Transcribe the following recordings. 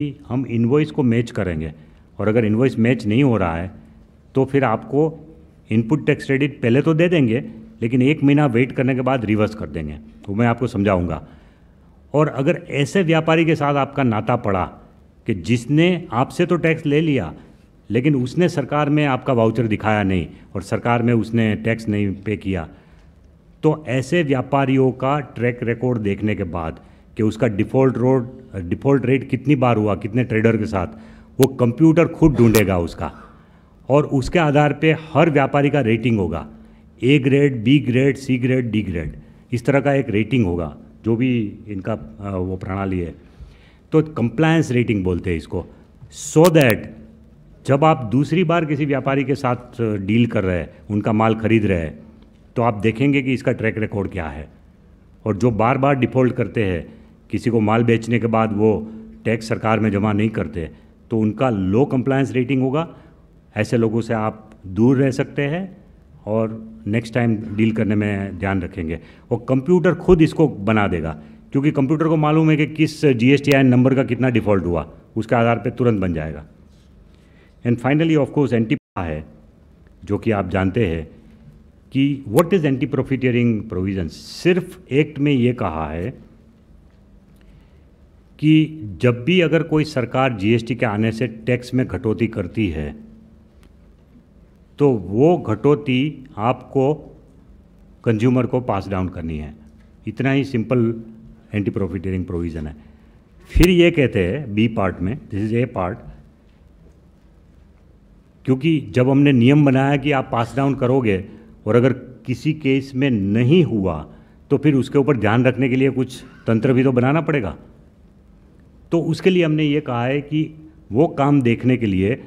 कि हम इनवॉइस को मैच करेंगे, और अगर इनवॉइस मैच नहीं हो रहा है तो फिर आपको इनपुट टैक्स क्रेडिट पहले तो दे देंगे, लेकिन 1 महीना वेट करने के बाद रिवर्स कर देंगे। वो मैं आपको समझाऊंगा। और अगर ऐसे व्यापारी के साथ आपका नाता पड़ा कि जिसने आपसे तो टैक्स ले लिया, लेकिन उसने सरकार में आपका वाउचर दिखाया नहीं और सरकार में उसने टैक्स नहीं पे किया, तो ऐसे व्यापारियों का ट्रैक रिकॉर्ड देखने के बाद कि उसका डिफ़ॉल्ट रेट कितनी बार हुआ, कितने ट्रेडर के साथ, वो कंप्यूटर खुद ढूंढेगा उसका, और उसके आधार पे हर व्यापारी का रेटिंग होगा। A grade, B grade, C grade, D grade, इस तरह का एक रेटिंग होगा, जो भी इनका वो प्रणाली है। तो कंप्लायंस रेटिंग बोलते हैं इसको। सो दैट जब आप दूसरी बार किसी व्यापारी के साथ डील कर रहे हैं, उनका माल खरीद रहे हैं, तो आप देखेंगे कि इसका ट्रैक रिकॉर्ड क्या है। और जो बार बार डिफ़ॉल्ट करते हैं, किसी को माल बेचने के बाद वो टैक्स सरकार में जमा नहीं करते, तो उनका लो कंप्लायंस रेटिंग होगा। ऐसे लोगों से आप दूर रह सकते हैं और नेक्स्ट टाइम डील करने में ध्यान रखेंगे। और कंप्यूटर खुद इसको बना देगा, क्योंकि कंप्यूटर को मालूम है कि किस GSTIN नंबर का कितना डिफ़ॉल्ट हुआ, उसके आधार पे तुरंत बन जाएगा। And finally of course anti है, जो कि आप जानते हैं कि what is anti profiteering provision. सिर्फ एक्ट में ये कहा है कि जब भी अगर कोई सरकार GST के आने से टैक्स में कटौती करती है, तो वो कटौती आपको कंज्यूमर को पास डाउन करनी है। इतना ही सिंपल एंटी प्रॉफिटियरिंग प्रोविज़न है। फिर ये कहते हैं बी पार्ट में, दिस इज़ ए पार्ट, क्योंकि जब हमने नियम बनाया कि आप पास डाउन करोगे और अगर किसी केस में नहीं हुआ तो फिर उसके ऊपर ध्यान रखने के लिए कुछ तंत्र भी तो बनाना पड़ेगा। तो उसके लिए हमने ये कहा है कि वो काम देखने के लिए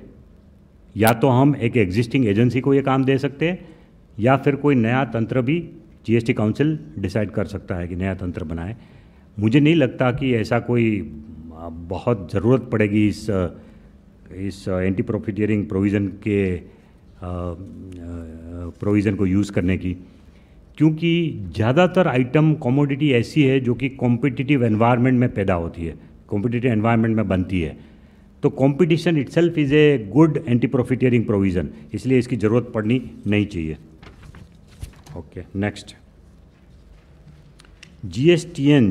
या तो हम एक एग्जिस्टिंग एजेंसी को ये काम दे सकते हैं, या फिर कोई नया तंत्र भी GST काउंसिल डिसाइड कर सकता है कि नया तंत्र बनाए। मुझे नहीं लगता कि ऐसा कोई बहुत ज़रूरत पड़ेगी इस एंटी प्रॉफिटियरिंग प्रोविज़न के प्रोविज़न को यूज़ करने की, क्योंकि ज़्यादातर आइटम कमोडिटी ऐसी है जो कि कॉम्पिटिटिव एनवायरनमेंट में पैदा होती है, कॉम्पिटिटिव एनवायरनमेंट में बनती है। तो competition itself is a good anti profiteering provision, इसलिए इसकी ज़रूरत पड़नी नहीं चाहिए। Okay, next GSTN